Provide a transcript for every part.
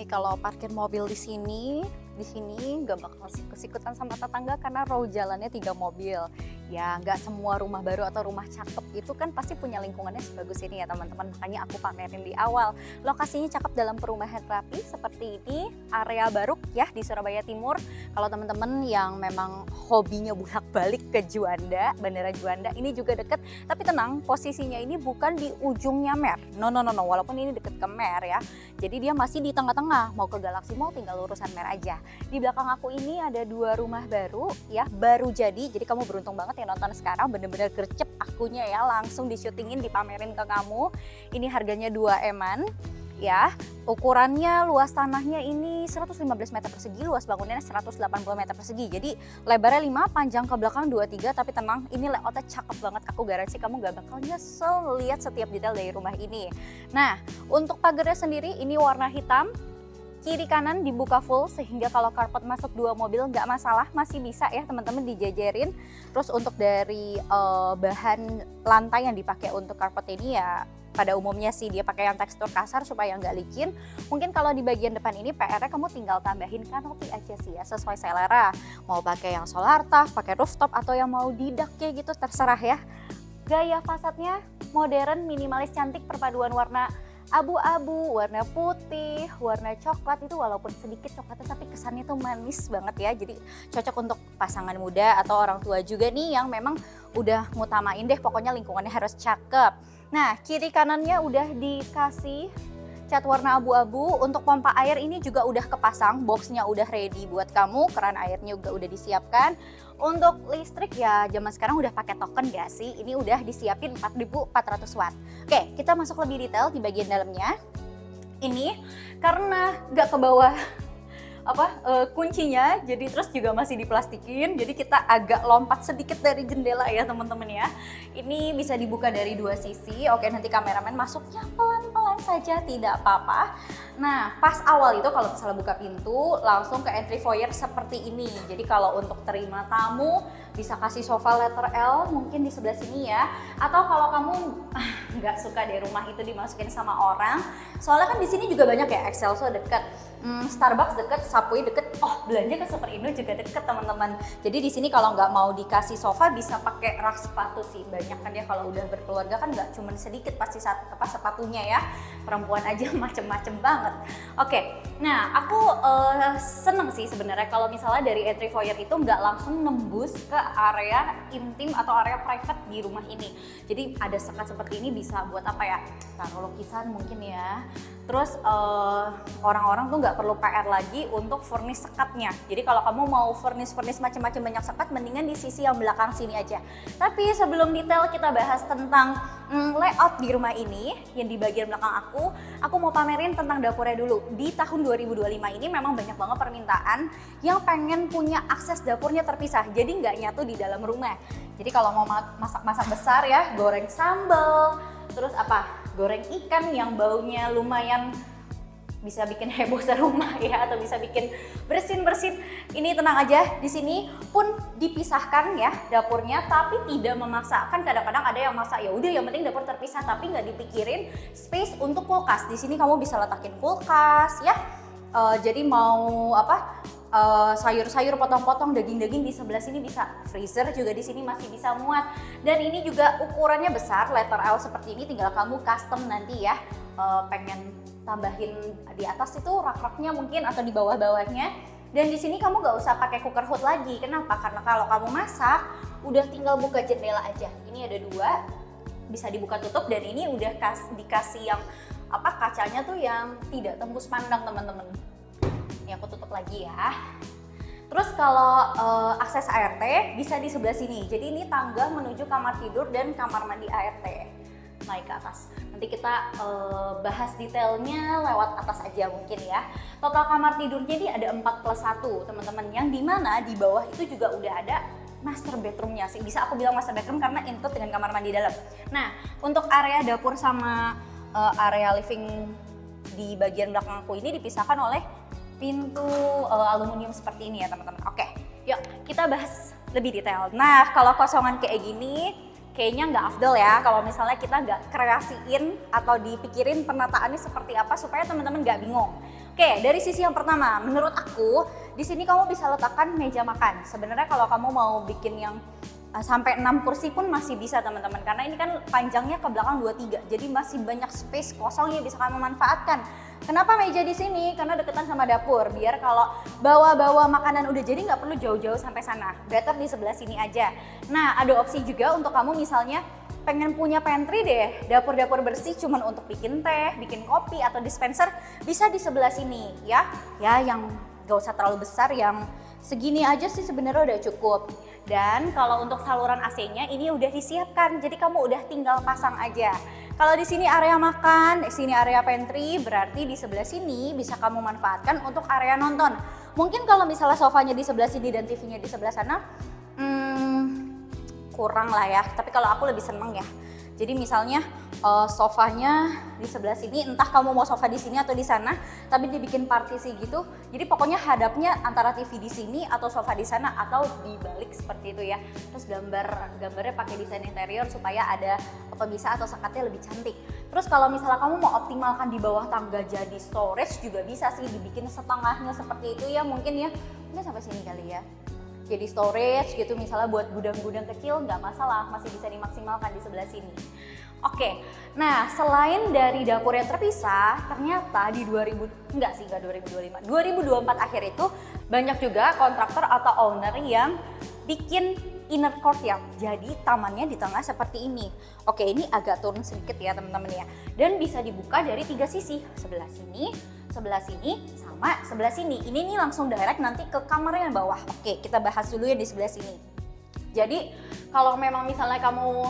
kalau parkir mobil di sini nggak bakal sikut-sikutan sama tetangga karena row jalannya 3 mobil. Ya nggak semua rumah baru atau rumah cakep itu kan pasti punya lingkungannya sebagus ini ya teman-teman. Makanya aku pamerin di awal. Lokasinya cakep dalam perumahan rapi seperti ini, area Baruk ya di Surabaya Timur. Kalau teman-teman yang memang hobinya bolak-balik ke Juanda, Bandara Juanda ini juga deket. Tapi tenang, posisinya ini bukan di ujungnya Mer. No, walaupun ini deket ke Mer ya. Jadi dia masih di tengah-tengah. Mau ke Galaxy Mall tinggal lurusan Mer aja. Di belakang aku ini ada 2 rumah baru ya, baru jadi kamu beruntung banget yang nonton sekarang, bener-bener gercep akunya ya, langsung disyutingin, dipamerin ke kamu. Ini harganya 2 M-an ya, ukurannya luas tanahnya ini 115 meter persegi, luas bangunannya 180 meter persegi. Jadi lebarnya 5, panjang ke belakang 23, tapi tenang, ini layoutnya cakep banget, aku garansi kamu gak bakal nyesel lihat setiap detail dari rumah ini. Nah, untuk pagarnya sendiri ini warna hitam, kiri kanan dibuka full sehingga kalau carport masuk 2 mobil nggak masalah, masih bisa ya teman-teman dijajarin. Terus untuk dari bahan lantai yang dipakai untuk carport ini ya pada umumnya sih dia pakai yang tekstur kasar supaya nggak licin. Mungkin kalau di bagian depan ini PR-nya kamu tinggal tambahin kanopi aja sih ya, sesuai selera. Mau pakai yang solar tuf, pakai rooftop atau yang mau didak kayak gitu terserah ya. Gaya fasadnya modern, minimalis, cantik, perpaduan warna abu-abu, warna putih, warna coklat itu walaupun sedikit coklatnya tapi kesannya tuh manis banget ya. Jadi cocok untuk pasangan muda atau orang tua juga nih yang memang udah ngutamain deh pokoknya lingkungannya harus cakep. Nah, kiri kanannya udah dikasih cat warna abu-abu. Untuk pompa air ini juga udah kepasang, boxnya udah ready buat kamu, keran airnya juga udah disiapkan. Untuk listrik ya zaman sekarang udah pakai token gak sih? Ini udah disiapin 4400 watt. Oke, kita masuk lebih detail di bagian dalamnya. Ini karena gak ke bawah kuncinya, jadi terus juga masih diplastikin, jadi kita agak lompat sedikit dari jendela ya teman-teman ya. Ini bisa dibuka dari 2 sisi. Oke, nanti kameramen masuknya pelan-pelan saja, tidak apa-apa. Nah, pas awal itu kalau misalnya buka pintu langsung ke entry foyer seperti ini. Jadi kalau untuk terima tamu bisa kasih sofa letter L mungkin di sebelah sini ya. Atau kalau kamu nggak suka deh rumah itu dimasukin sama orang, soalnya kan di sini juga banyak ya, Excelso deket, Starbucks deket, Subway deket, belanja ke Super Indo juga deket teman-teman. Jadi di sini kalau nggak mau dikasih sofa bisa pakai rak sepatu sih, banyak kan ya kalau udah berkeluarga kan nggak cuma sedikit pasti sepatunya ya, perempuan aja macem-macem banget. Oke, nah aku seneng sih sebenarnya kalau misalnya dari entry foyer itu nggak langsung nembus ke area intim atau area private di rumah ini. Jadi ada sekat seperti ini bisa buat apa ya, taruh lukisan mungkin ya. Terus orang-orang tuh nggak perlu PR lagi untuk furnish sekatnya. Jadi kalau kamu mau furnish macam-macam banyak sekat, mendingan di sisi yang belakang sini aja. Tapi sebelum detail kita bahas tentang layout di rumah ini, yang di bagian belakang aku mau pamerin tentang dapurnya dulu. Di tahun 2025 ini memang banyak banget permintaan yang pengen punya akses dapurnya terpisah, jadi nggak nyatu di dalam rumah. Jadi kalau mau masak besar ya, goreng sambal, terus goreng ikan yang baunya lumayan bisa bikin heboh serumah ya, atau bisa bikin bersin. Ini tenang aja, di sini pun dipisahkan ya dapurnya, tapi tidak memaksakan. Kadang-kadang ada yang maksa, ya udah yang penting dapur terpisah, tapi nggak dipikirin space untuk kulkas. Di sini kamu bisa letakin kulkas ya. Jadi mau sayur-sayur potong-potong, daging-daging di sebelah sini bisa, freezer juga di sini masih bisa muat. Dan ini juga ukurannya besar, letter L seperti ini, tinggal kamu custom nanti ya. Pengen tambahin di atas itu rak-raknya mungkin atau di bawah-bawahnya. Dan di sini kamu gak usah pakai cooker hood lagi. Kenapa? Karena kalau kamu masak udah tinggal buka jendela aja. Ini ada 2, bisa dibuka tutup, dan ini udah dikasih yang kacanya tuh yang tidak tembus pandang teman-teman. Ini aku tutup lagi ya. Terus kalau akses ART bisa di sebelah sini. Jadi ini tangga menuju kamar tidur dan kamar mandi ART. Naik ke atas. Nanti kita bahas detailnya lewat atas aja mungkin ya. Total kamar tidurnya ini ada 4+1 teman-teman, yang dimana di bawah itu juga udah ada master bedroomnya sih. Bisa aku bilang master bedroom karena include dengan kamar mandi dalam. Nah, untuk area dapur sama area living di bagian belakang aku ini dipisahkan oleh pintu aluminium seperti ini ya teman-teman. Oke, yuk kita bahas lebih detail. Nah, kalau kosongan kayak gini kayaknya nggak afdol ya kalau misalnya kita nggak kreasiin atau dipikirin penataannya seperti apa supaya teman-teman nggak bingung. Oke, dari sisi yang pertama, menurut aku di sini kamu bisa letakkan meja makan. Sebenarnya kalau kamu mau bikin yang sampai 6 kursi pun masih bisa teman-teman, karena ini kan panjangnya ke belakang 23, jadi masih banyak space kosong yang bisa kamu manfaatkan. Kenapa meja di sini? Karena deketan sama dapur, biar kalau bawa-bawa makanan udah jadi nggak perlu jauh-jauh sampai sana, better di sebelah sini aja. Nah, ada opsi juga untuk kamu misalnya pengen punya pantry deh, dapur-dapur bersih cuman untuk bikin teh, bikin kopi atau dispenser, bisa di sebelah sini ya. Ya yang gak usah terlalu besar, yang segini aja sih sebenarnya udah cukup. Dan kalau untuk saluran AC-nya ini udah disiapkan, jadi kamu udah tinggal pasang aja. Kalau di sini area makan, di sini area pantry, berarti di sebelah sini bisa kamu manfaatkan untuk area nonton. Mungkin kalau misalnya sofanya di sebelah sini dan TV-nya di sebelah sana, kurang lah ya, tapi kalau aku lebih seneng ya. Jadi misalnya sofanya di sebelah sini, entah kamu mau sofa di sini atau di sana, tapi dibikin partisi gitu. Jadi pokoknya hadapnya antara TV di sini atau sofa di sana atau dibalik seperti itu ya. Terus gambarnya pakai desain interior supaya ada pemisah atau sekatnya lebih cantik. Terus kalau misalnya kamu mau optimalkan di bawah tangga jadi storage juga bisa sih, dibikin setengahnya seperti itu ya, mungkin sampai sini kali ya. Jadi storage gitu, misalnya buat gudang-gudang kecil nggak masalah, masih bisa dimaksimalkan di sebelah sini. Oke, nah selain dari dapur yang terpisah, ternyata di 2024 akhir itu banyak juga kontraktor atau owner yang bikin inner courtyard, jadi tamannya di tengah seperti ini. Oke, ini agak turun sedikit ya teman-teman ya, dan bisa dibuka dari 3 sisi, sebelah sini, sama sebelah sini. Ini nih langsung direct nanti ke kamar yang bawah. Oke, kita bahas dulu ya di sebelah sini. Jadi kalau memang misalnya kamu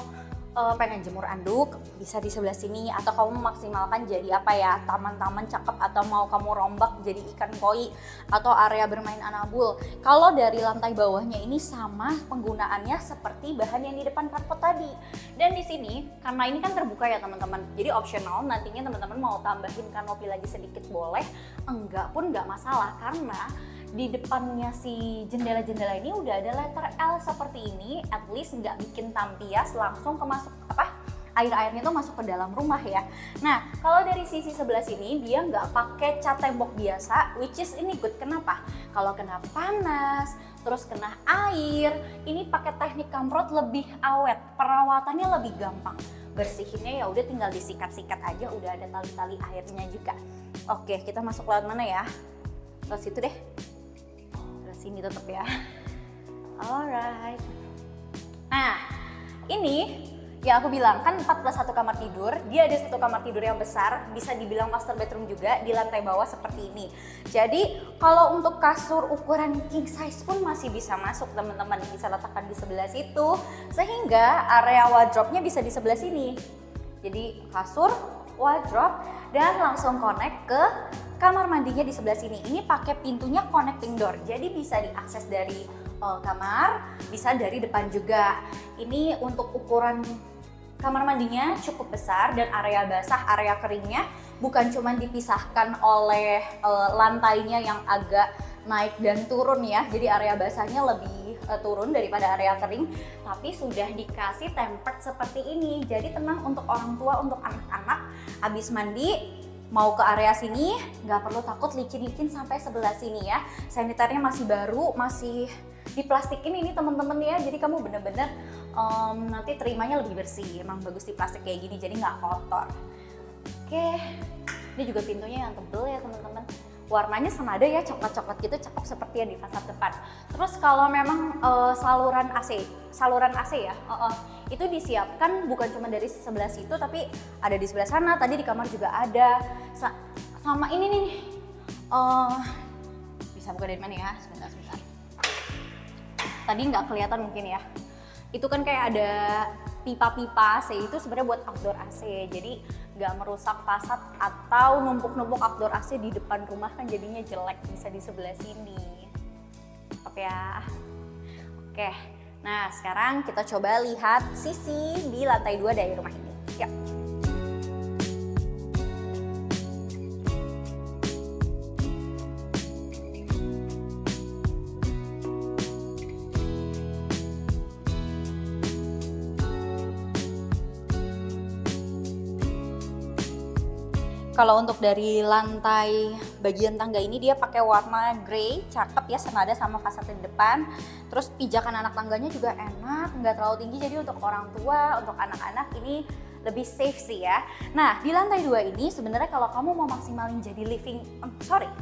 pengen jemur anduk, bisa di sebelah sini, atau kamu memaksimalkan jadi taman-taman cakep, atau mau kamu rombak jadi ikan koi atau area bermain anabul. Kalau dari lantai bawahnya ini sama penggunaannya seperti bahan yang di depan karpet tadi. Dan di sini karena ini kan terbuka ya teman-teman, jadi optional, nantinya teman-teman mau tambahin kanopi lagi sedikit boleh, enggak pun enggak masalah, karena di depannya si jendela-jendela ini udah ada letter L seperti ini, at least nggak bikin tampias langsung air-airnya tuh masuk ke dalam rumah ya. Nah, kalau dari sisi sebelah sini dia nggak pakai cat tembok biasa, which is ini good. Kenapa? Kalau kena panas, terus kena air, ini pakai teknik kamprot lebih awet, perawatannya lebih gampang. Bersihinnya ya udah tinggal disikat-sikat aja, udah ada tali-tali airnya juga. Oke, kita masuk lewat mana ya? Lewat situ deh. Sini tetap ya. Alright. Nah, ini ya aku bilang kan 4 plus 1 kamar tidur, dia ada 1 kamar tidur yang besar, bisa dibilang master bedroom juga di lantai bawah seperti ini. Jadi kalau untuk kasur ukuran king size pun masih bisa masuk teman-teman, bisa letakkan di sebelah situ, sehingga area wardrobe-nya bisa di sebelah sini. Jadi kasur, wardrobe, dan langsung connect ke kamar mandinya di sebelah sini. Ini pakai pintunya connecting door, jadi bisa diakses dari kamar, bisa dari depan juga. Ini untuk ukuran kamar mandinya cukup besar, dan area basah, area keringnya bukan cuma dipisahkan oleh lantainya yang agak naik dan turun ya, jadi area basahnya lebih turun daripada area kering, tapi sudah dikasih tempered seperti ini. Jadi tenang untuk orang tua, untuk anak-anak, habis mandi mau ke area sini nggak perlu takut licin-licin sampai sebelah sini ya. Saniternya masih baru, masih diplastikin ini teman-teman ya, jadi kamu bener-bener nanti terimanya lebih bersih. Emang bagus di plastik kayak gini, jadi nggak kotor. Oke, ini juga pintunya yang tebel ya teman-teman. Warnanya senada ya, coklat-coklat gitu, cakep seperti yang di fasad depan. Terus kalau memang saluran AC ya, itu disiapkan bukan cuma dari sebelah situ, tapi ada di sebelah sana. Tadi di kamar juga ada. Sama ini nih, bisa buka dari mana ya? Sebentar. Tadi nggak kelihatan mungkin ya. Itu kan kayak ada pipa-pipa AC, itu sebenarnya buat outdoor AC. Jadi nggak merusak fasad atau numpuk-numpuk outdoor AC di depan rumah, kan jadinya jelek. Bisa di sebelah sini. Oke ya. Oke. Nah, sekarang kita coba lihat sisi di lantai 2 dari rumah ini. Yuk. Kalau untuk dari lantai bagian tangga ini dia pakai warna grey, cakep ya, senada sama fasade di depan. Terus pijakan anak tangganya juga enak, nggak terlalu tinggi, jadi untuk orang tua, untuk anak-anak ini lebih safe sih ya. Nah di lantai 2 ini sebenarnya kalau kamu mau maksimalin jadi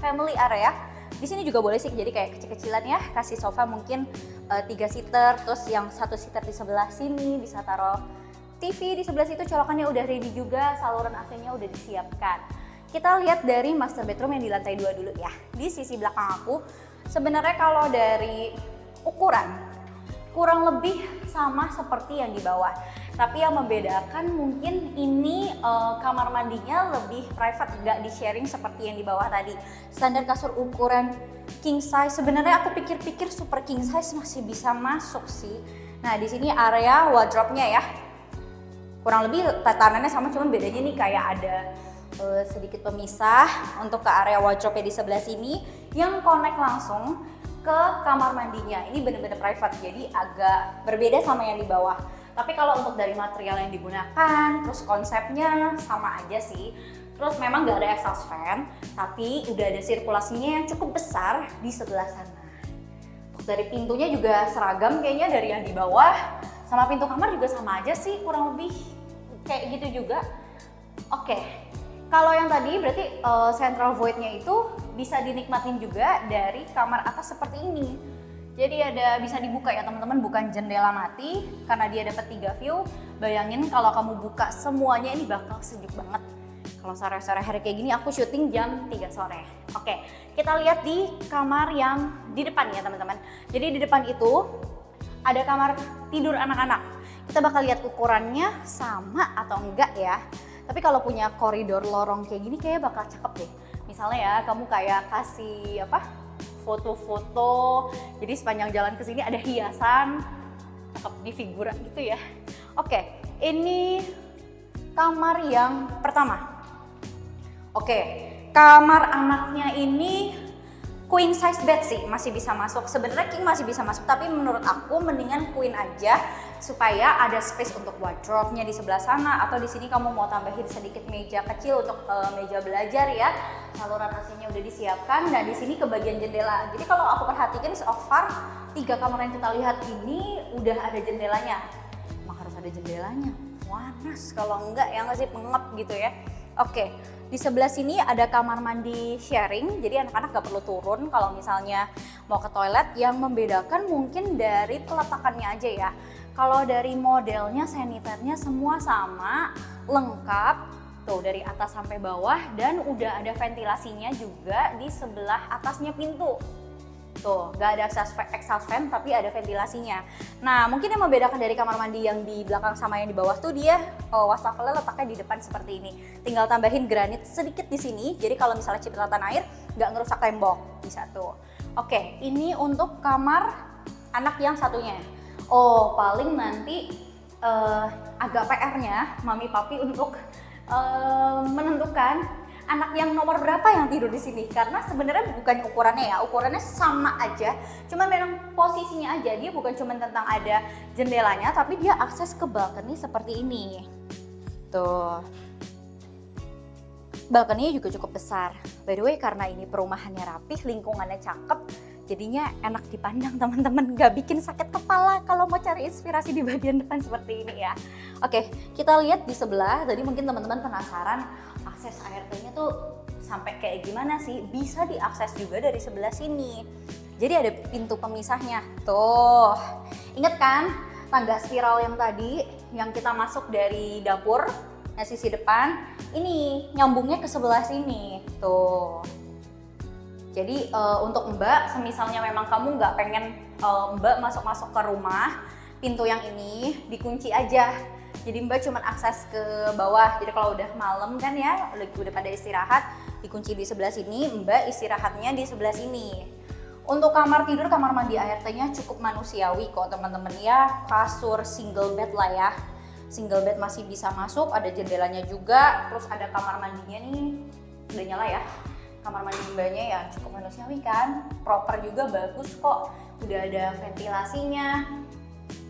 family area, di sini juga boleh sih, jadi kayak kecil-kecilan ya, kasih sofa mungkin 3 seater, terus yang 1 seater di sebelah sini bisa taruh TV, di sebelah situ colokannya udah ready juga, saluran AC-nya udah disiapkan. Kita lihat dari master bedroom yang di lantai 2 dulu ya. Di sisi belakang aku, sebenarnya kalau dari ukuran kurang lebih sama seperti yang di bawah. Tapi yang membedakan mungkin ini kamar mandinya lebih private, nggak di sharing seperti yang di bawah tadi. Standar kasur ukuran king size, sebenarnya aku pikir-pikir super king size masih bisa masuk sih. Nah di sini area wardrobe-nya ya, kurang lebih tatanannya sama, cuman bedanya nih kayak ada sedikit pemisah untuk ke area wardrobe di sebelah sini yang connect langsung ke kamar mandinya. Ini bener-bener private, jadi agak berbeda sama yang di bawah. Tapi kalau untuk dari material yang digunakan, terus konsepnya sama aja sih. Terus memang nggak ada exhaust fan, tapi udah ada sirkulasinya yang cukup besar di sebelah sana. Untuk dari pintunya juga seragam kayaknya dari yang di bawah, sama pintu kamar juga sama aja sih, kurang lebih kayak gitu juga. Oke, kalau yang tadi berarti central void-nya itu bisa dinikmatin juga dari kamar atas seperti ini. Jadi ada bisa dibuka ya teman-teman, bukan jendela mati karena dia dapat 3 view. Bayangin kalau kamu buka semuanya ini bakal sejuk banget. Kalau sore-sore hari kayak gini aku syuting jam 3 sore. Oke, kita lihat di kamar yang di depan ya teman-teman. Jadi di depan itu ada kamar tidur anak-anak. Kita bakal lihat ukurannya sama atau enggak ya. Tapi kalau punya koridor lorong kayak gini kayaknya bakal cakep deh. Misalnya ya kamu kayak kasih foto-foto, jadi sepanjang jalan ke sini ada hiasan, cakep di figura gitu ya. Oke, ini kamar yang pertama. Oke, kamar anaknya ini queen size bed sih, masih bisa masuk. Sebenarnya king masih bisa masuk, tapi menurut aku mendingan queen aja supaya ada space untuk wardrobe-nya di sebelah sana, atau di sini kamu mau tambahin sedikit meja kecil untuk meja belajar ya. Saluran AC-nya udah disiapkan, dan di sini ke bagian jendela. Jadi kalau aku perhatikan so far 3 kamar yang kita lihat ini udah ada jendelanya. Emang harus ada jendelanya. Panas kalau enggak ya nggak sih, pengep gitu ya. Oke, di sebelah sini ada kamar mandi sharing, jadi anak-anak gak perlu turun kalau misalnya mau ke toilet. Yang membedakan mungkin dari peletakannya aja ya. Kalau dari modelnya, saniternya semua sama, lengkap, tuh dari atas sampai bawah, dan udah ada ventilasinya juga di sebelah atasnya pintu. Tuh, gak ada exhaust fan tapi ada ventilasinya. Nah, mungkin yang membedakan dari kamar mandi yang di belakang sama yang di bawah tuh dia wastafelnya letaknya di depan seperti ini. Tinggal tambahin granit sedikit di sini, jadi kalau misalnya cipratan air gak ngerusak tembok, bisa tuh. Oke, ini untuk kamar anak yang satunya. Oh, paling nanti agak PR-nya mami papi untuk menentukan anak yang nomor berapa yang tidur di sini, karena sebenarnya bukan ukurannya ya, ukurannya sama aja, cuman memang posisinya aja, dia bukan cuma tentang ada jendelanya, tapi dia akses ke balkoni seperti ini. Tuh, balkoninya juga cukup besar. By the way, karena ini perumahannya rapih, lingkungannya cakep, jadinya enak dipandang teman-teman, gak bikin sakit kepala kalau mau cari inspirasi di bagian depan seperti ini ya. Oke, kita lihat di sebelah. Tadi mungkin teman-teman penasaran akses ART-nya tuh sampai kayak gimana sih? Bisa diakses juga dari sebelah sini. Jadi ada pintu pemisahnya. Tuh, inget kan tangga spiral yang tadi yang kita masuk dari dapur, nah sisi depan, ini nyambungnya ke sebelah sini. Tuh. Jadi untuk Mbak, semisalnya memang kamu nggak pengen Mbak masuk-masuk ke rumah, pintu yang ini dikunci aja. Jadi Mbak cuma akses ke bawah. Jadi kalau udah malam kan ya, udah pada istirahat, dikunci di sebelah sini, Mbak istirahatnya di sebelah sini. Untuk kamar tidur, kamar mandi ART-nya cukup manusiawi kok teman-teman ya. Kasur single bed lah ya. Single bed masih bisa masuk, ada jendelanya juga. Terus ada kamar mandinya nih, udah nyala ya. Kamar mandi Mbaknya ya cukup manusiawi kan. Proper juga, bagus kok. Udah ada ventilasinya.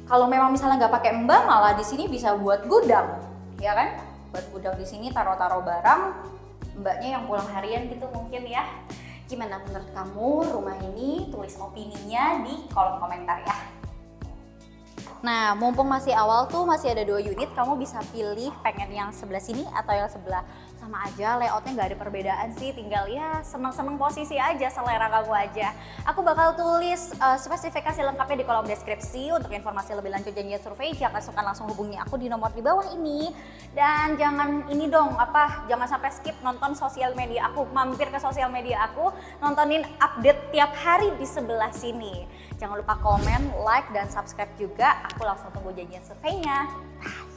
Kalau memang misalnya nggak pakai Mbak, malah di sini bisa buat gudang, ya kan? Buat gudang di sini, taruh-taruh barang, mbaknya yang pulang harian gitu mungkin ya. Gimana menurut kamu rumah ini? Tulis opininya di kolom komentar ya. Nah, mumpung masih awal tuh, masih ada 2 unit, kamu bisa pilih pengen yang sebelah sini atau yang sebelah. Sama aja, layoutnya nggak ada perbedaan sih, tinggal ya seneng-seneng posisi aja, selera kamu aja. Aku bakal tulis spesifikasi lengkapnya di kolom deskripsi. Untuk informasi lebih lanjut janjian survei, jangan suka langsung hubungi aku di nomor di bawah ini. Dan jangan ini dong, jangan sampai skip nonton sosial media aku, mampir ke sosial media aku, nontonin update tiap hari di sebelah sini. Jangan lupa komen, like, dan subscribe juga. Aku langsung tunggu janjian surveinya. Bye!